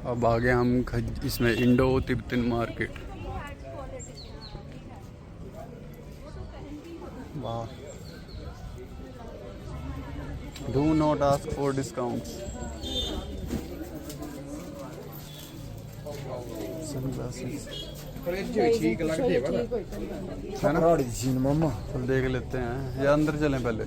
अब आ गए हम इसमें इंडो तिब्बतन मार्केट। वाह, do not ask for discounts. Sunglasses ठीक लगते है ना, राड़ी सीन मामा। चल देख लेते हैं या अंदर चलें पहले।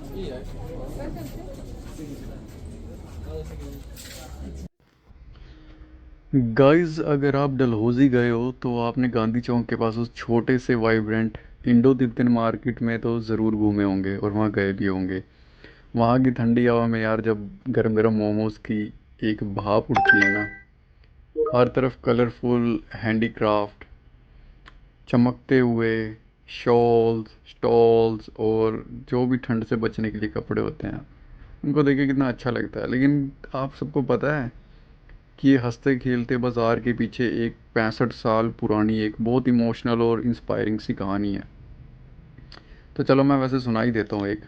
गाइस, अगर आप डलहौजी गए हो तो आपने गांधी चौक के पास उस छोटे से वाइब्रेंट इंडो तिब्बतन मार्केट में तो ज़रूर घूमे होंगे और वहाँ गए भी होंगे। वहाँ की ठंडी हवा में यार, जब गरम गरम मोमोज की एक भाप उड़ती है ना, हर तरफ कलरफुल हैंडीक्राफ्ट, चमकते हुए शॉल्स, स्टॉल्स और जो भी ठंड से बचने के लिए कपड़े होते हैं, उनको देख के कितना अच्छा लगता है। लेकिन आप सबको पता है कि ये हंसते खेलते बाज़ार के पीछे एक 65 साल पुरानी एक बहुत इमोशनल और इंस्पायरिंग सी कहानी है। तो चलो मैं वैसे सुना ही देता हूँ एक,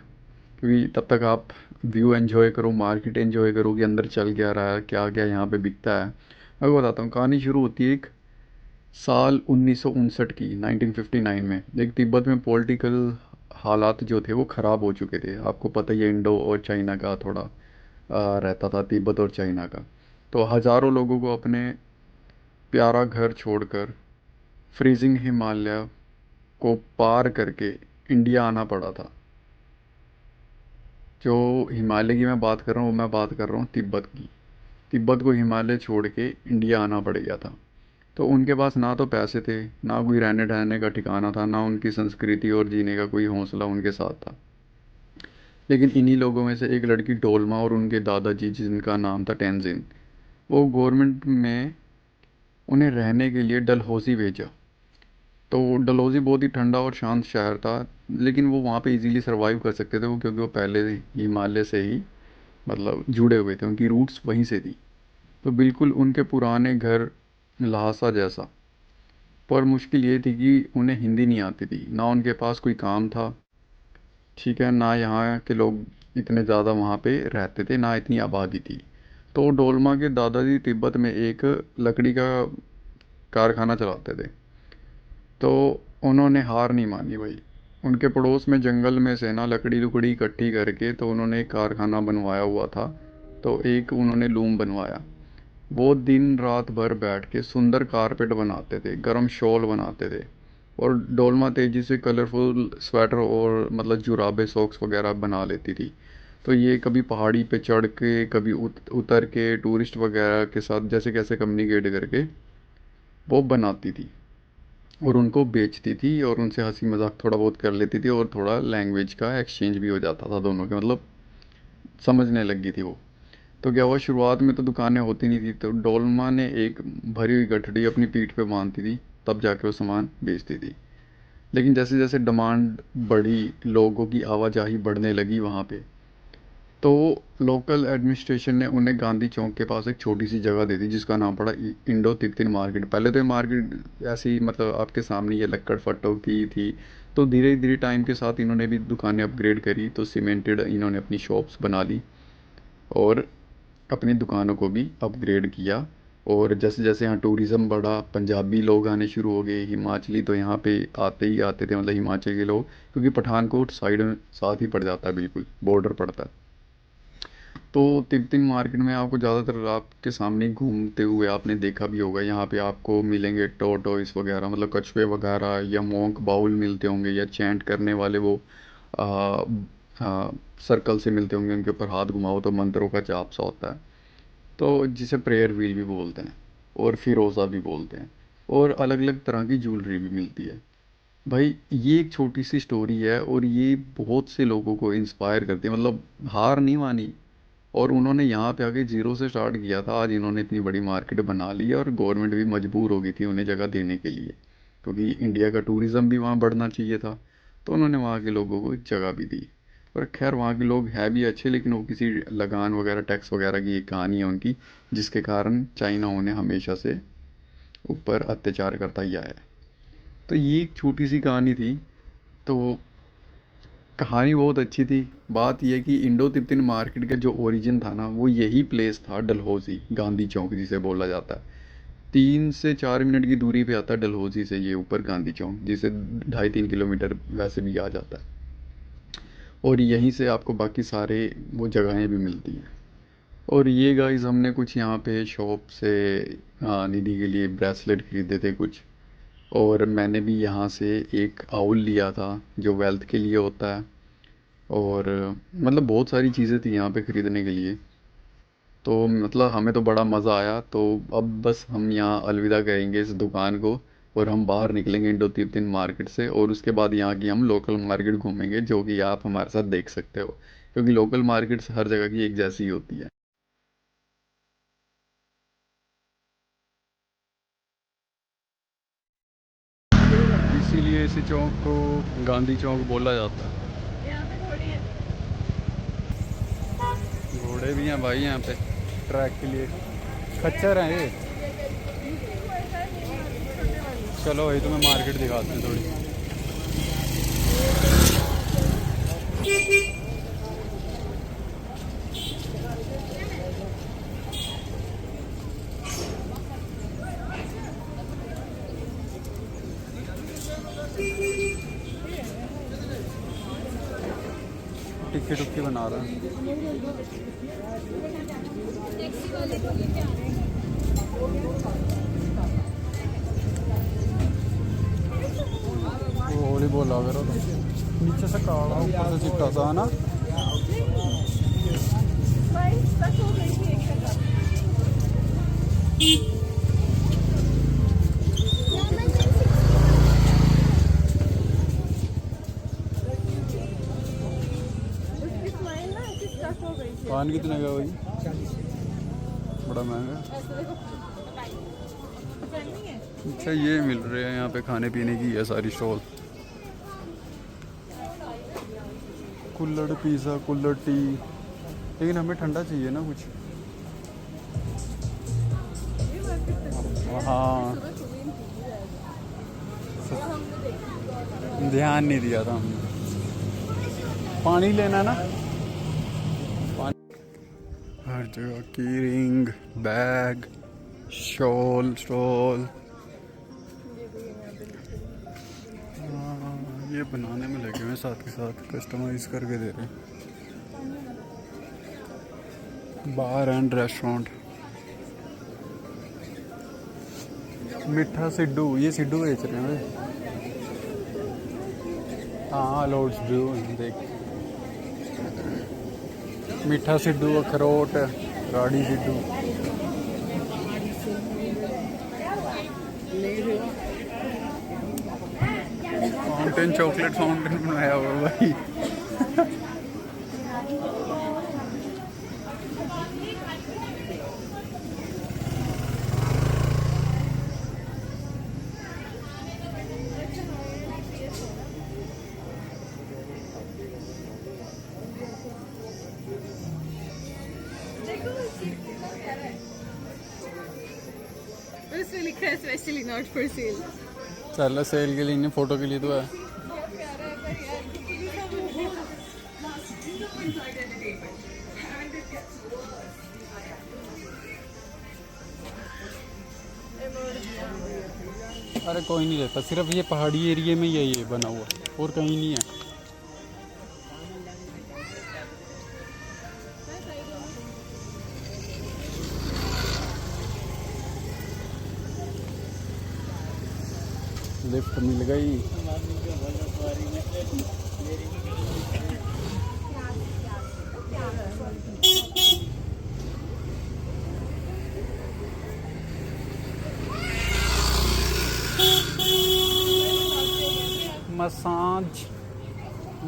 क्योंकि तब तक आप व्यू एंजॉय करो, मार्केट एंजॉय करो कि अंदर चल क्या रहा है, क्या क्या यहाँ पे बिकता है। मैं आपको बताता हूँ। कहानी शुरू होती है एक साल 1959 की, 1959 में। एक तिब्बत में पॉलिटिकल हालात जो थे वो ख़राब हो चुके थे। आपको पता ही है, इंडो और चाइना का थोड़ा रहता था, तिब्बत और चाइना का। तो हज़ारों लोगों को अपने प्यारा घर छोड़कर फ्रीजिंग हिमालय को पार करके इंडिया आना पड़ा था। जो हिमालय की मैं बात कर रहा हूँ, वो मैं बात कर रहा हूँ तिब्बत की। तिब्बत को हिमालय छोड़ के इंडिया आना पड़ गया था। तो उनके पास ना तो पैसे थे, ना कोई रहने ठहरने का ठिकाना था, ना उनकी संस्कृति और जीने का कोई हौसला उनके साथ था। लेकिन इन्हीं लोगों में से एक लड़की डोलमा और उनके दादाजी, जिनका नाम था टेंजिन, वो गवर्नमेंट में उन्हें रहने के लिए डलहौजी भेजा। तो डलहौजी बहुत ही ठंडा और शांत शहर था, लेकिन वो वहाँ पे इजीली सरवाइव कर सकते थे, वो क्योंकि वो पहले हिमालय से ही मतलब जुड़े हुए थे, उनकी रूट्स वहीं से थी। तो बिल्कुल उनके पुराने घर ल्हासा जैसा। पर मुश्किल ये थी कि उन्हें हिंदी नहीं आती थी, ना उनके पास कोई काम था, ठीक है, ना यहाँ के लोग इतने ज़्यादा वहाँ पे रहते थे, ना इतनी आबादी थी। तो डोलमा के दादाजी तिब्बत में एक लकड़ी का कारखाना चलाते थे। तो उन्होंने हार नहीं मानी भाई। उनके पड़ोस में जंगल में से ना लकड़ी लुकड़ी इकट्ठी करके तो उन्होंने एक कारखाना बनवाया हुआ था। तो एक उन्होंने लूम बनवाया। वो दिन रात भर बैठ के सुंदर कारपेट बनाते थे, गरम शॉल बनाते थे। और डोलमा तेजी से कलरफुल स्वेटर और मतलब जुराबे, सॉक्स वगैरह बना लेती थी। तो ये कभी पहाड़ी पे चढ़ के, कभी उतर के टूरिस्ट वगैरह के साथ जैसे कैसे कम्युनिकेट करके वो बनाती थी और उनको बेचती थी, और उनसे हंसी मजाक थोड़ा बहुत कर लेती थी, और थोड़ा लैंग्वेज का एक्सचेंज भी हो जाता था दोनों के, मतलब समझने लग गई थी वो। तो क्या हुआ, शुरुआत में तो दुकानें होती नहीं थी, तो डोलमा ने एक भरी हुई गठड़ी अपनी पीठ पे बांधती थी, तब जाके वो सामान बेचती थी। लेकिन जैसे जैसे डिमांड बढ़ी, लोगों की आवाजाही बढ़ने लगी वहाँ पे, तो लोकल एडमिनिस्ट्रेशन ने उन्हें गांधी चौक के पास एक छोटी सी जगह दे दी, जिसका नाम पड़ा इंडो तिब्बतन मार्केट। पहले तो ये मार्केट ऐसी ही मतलब आपके सामने ये लक्कड़ फट्टों की थी। तो धीरे धीरे टाइम के साथ इन्होंने भी दुकानें अपग्रेड करी, तो सीमेंटेड इन्होंने अपनी शॉप्स बना ली और अपनी दुकानों को भी अपग्रेड किया। और जैसे जैसे यहाँ टूरिज़्म बढ़ा, पंजाबी लोग आने शुरू हो गए, हिमाचली तो यहाँ पे आते ही आते थे, मतलब हिमाचल के लोग, क्योंकि पठानकोट साइड में साथ ही पड़ जाता है, बिल्कुल बॉर्डर पड़ता है। तो तिब्बतन मार्केट में आपको ज़्यादातर आपके सामने ही घूमते हुए आपने देखा भी होगा, यहाँ पे आपको मिलेंगे टोटोइस वगैरह, मतलब कछुए वगैरह, या मोंक बाउल मिलते होंगे, या चैंट करने वाले वो आ, आ, सर्कल से मिलते होंगे, उनके ऊपर हाथ घुमाओ तो मंत्रों का जाप सा होता है, तो जिसे प्रेयर व्हील भी बोलते हैं और फिरोज़ा भी बोलते हैं। और अलग अलग तरह की ज्वेलरी भी मिलती है। भाई ये एक छोटी सी स्टोरी है और ये बहुत से लोगों को इंस्पायर करती है, मतलब हार नहीं मानी, और उन्होंने यहाँ पे आके जीरो से स्टार्ट किया था। आज इन्होंने इतनी बड़ी मार्केट बना ली है और गवर्नमेंट भी मजबूर हो गई थी उन्हें जगह देने के लिए, क्योंकि इंडिया का टूरिज़्म भी वहाँ बढ़ना चाहिए था। तो उन्होंने वहाँ के लोगों को एक जगह भी दी। और खैर वहाँ के लोग हैं भी अच्छे, लेकिन वो किसी लगान वगैरह, टैक्स वगैरह की एक कहानी है उनकी, जिसके कारण चाइना उन्हें हमेशा से ऊपर अत्याचार करता ही आया है। तो ये एक छोटी सी कहानी थी। तो कहानी बहुत अच्छी थी। बात यह कि इंडो तिब्बतन मार्केट का जो ओरिजिन था ना, वो यही प्लेस था, डलहौजी गांधी चौक जिसे बोला जाता है। 3 से 4 मिनट की दूरी पे आता है डलहौजी से ये ऊपर गांधी चौक, जिसे 2.5-3 किलोमीटर वैसे भी आ जाता है। और यहीं से आपको बाकी सारे वो जगहें भी मिलती हैं। और ये गाइस हमने कुछ यहाँ पे शॉप से निधि के लिए ब्रेसलेट खरीदे थे कुछ। और मैंने भी यहाँ से एक आउल लिया था जो वेल्थ के लिए होता है। और मतलब बहुत सारी चीज़ें थी यहाँ पे ख़रीदने के लिए। तो मतलब हमें तो बड़ा मज़ा आया। तो अब बस हम यहाँ अलविदा कहेंगे इस दुकान को, और हम बाहर निकलेंगे इंडो तिब्बतन मार्केट से, और उसके बाद यहाँ की हम लोकल मार्केट घूमेंगे, जो कि आप हमारे साथ देख सकते हो, क्योंकि लोकल मार्केट्स हर जगह की एक जैसी ही होती है। इसीलिए इसी चौक को गांधी चौक बोला जाता है। घोड़े भी हैं भाई यहाँ पे ट्रैक के लिए, खच्चर हैं ये। चलो भाई तुम्हें मार्केट दिखाते हैं थोड़ी। टिक्की टुक्की बना रहा है। वो होली बोला करो तो नीचे से काला ऊपर से चिट्टा सा है ना। पान कितने का भाई? बड़ा महंगा। अच्छा ये मिल रहे हैं यहाँ पे, खाने पीने की है सारी स्टॉल। कुल्हड़ पिज़्ज़ा, कुल्हड़ टी, लेकिन हमें ठंडा चाहिए ना कुछ। हाँ, ध्यान नहीं दिया था हमने। पानी लेना ना, पानी। हर जगह की रिंग, बैग, शॉल, स्टॉल। ये बनाने में लगे हुए साथ के साथ कस्टमाइज करके दे रहे हैं। बार एंड रेस्टोरेंट। मीठा सिड्डू, ये सिड्डू बेच रहे हैं। हाँ लॉर्ड्स ब्रू देख, मीठा सिड्डू, अखरोट, राड़ी सिड्डू। फाउंटेन, चॉकलेट फाउंटेन बनाया हुआ भाई। उसमें लिखा है स्पेशली नॉट फॉर सेल। चल सेल के लिए नहीं, फोटो के लिए तो है। अरे कोई नहीं रहता, सिर्फ ये पहाड़ी एरिया में ही ये बना हुआ, और कहीं नहीं है। लिफ्ट मिल गई। मसाज,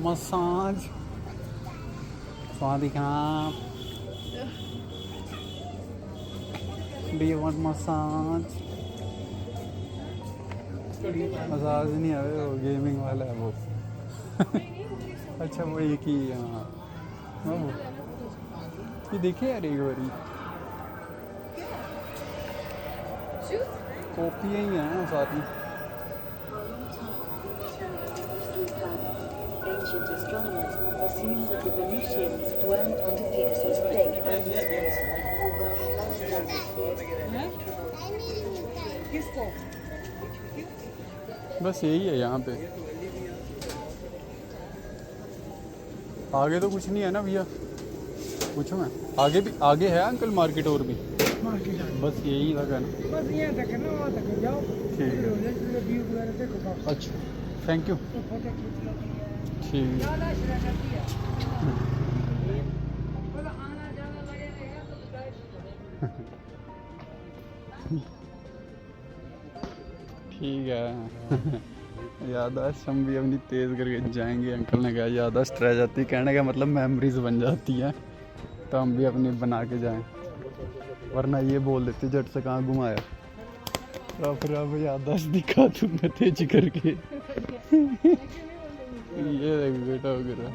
मसाज, स्वादिका। Do you want massage? Massage नहीं है वो, गेमिंग वाला है वो। अच्छा वो एक ही, हाँ वो ये देखिए यार एक बारी, कॉपियाँ ही हैं साथ में। ancient astronomers assumed that the Venusians dwelled under Venus's thick atmosphere. किसको? बस यही है यहाँ पे। आगे तो कुछ नहीं है ना भैया? पूछो मैं, आगे भी आगे है अंकल मार्केट और भी? मार्केट बस यही तक है ना? बस यहाँ तक है ना, वहाँ तक जाओ। ठीक है। व्यू वगैरह देखो बस। अच्छा, थैंक यू। फोटो खींच लो। ठीक है। ठीक है। याददाश्त हम भी अपनी तेज़ करके जाएंगे। अंकल ने कहा याददाश्त रह जाती, कहने का मतलब मेमोरीज बन जाती हैं, तो हम भी अपनी बना के जाएं, वरना ये बोल देते झट से कहाँ घुमाया। अब याददाश्त दिखा तुमने तेज करके। ये देख बेटा वगैरह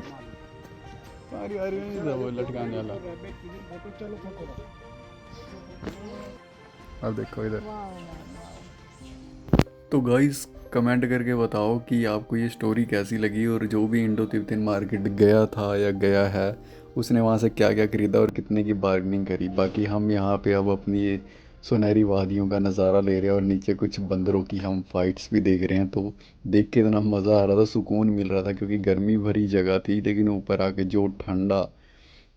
अरे नहीं था वो लटकाने वाला। अब देखो इधर। तो गाइस कमेंट करके बताओ कि आपको ये स्टोरी कैसी लगी, और जो भी इंडो तिब्बतन मार्केट गया था या गया है उसने वहाँ से क्या क्या ख़रीदा और कितने की बार्गेनिंग करी। बाकी हम यहाँ पे अब अपनी ये सुनहरी वादियों का नज़ारा ले रहे हैं और नीचे कुछ बंदरों की हम फाइट्स भी देख रहे हैं। तो देख के इतना मज़ा आ रहा था, सुकून मिल रहा था, क्योंकि गर्मी भरी जगह थी, लेकिन ऊपर आके जो ठंडा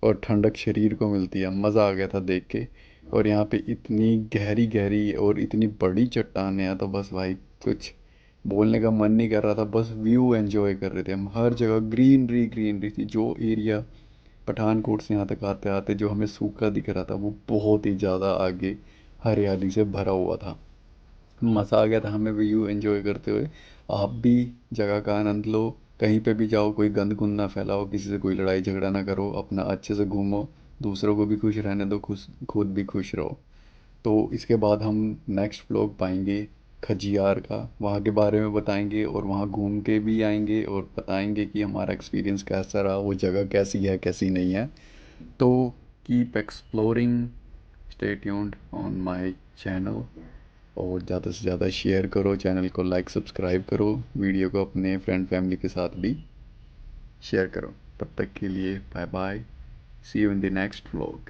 और ठंडक शरीर को मिलती है, मज़ा आ गया था देख के। और यहाँ पे इतनी गहरी गहरी और इतनी बड़ी चट्टानें हैं, तो बस भाई कुछ बोलने का मन नहीं कर रहा था, बस व्यू एंजॉय कर रहे थे हम। हर जगह ग्रीनरी ग्रीनरी थी। जो एरिया पठानकोट से यहाँ तक आते आते जो हमें सूखा दिख रहा था, वो बहुत ही ज़्यादा आगे हरियाली से भरा हुआ था। मज़ा आ गया था हमें व्यू एंजॉय करते हुए। आप भी जगह का आनंद लो, कहीं पे भी जाओ कोई गंद गुंद ना फैलाओ, किसी से कोई लड़ाई झगड़ा ना करो, अपना अच्छे से घूमो, दूसरों को भी खुश रहने दो, खुद भी खुश रहो। तो इसके बाद हम नेक्स्ट व्लॉग पाएंगे खजियार का, वहाँ के बारे में बताएंगे और वहाँ घूम के भी आएंगे और बताएंगे कि हमारा एक्सपीरियंस कैसा रहा, वो जगह कैसी है कैसी नहीं है। तो keep exploring, stay tuned on my channel, और ज़्यादा से ज़्यादा शेयर करो, चैनल को लाइक सब्सक्राइब करो, वीडियो को अपने फ्रेंड फैमिली के साथ भी शेयर करो। तब तक के लिए bye bye, see you in the next vlog.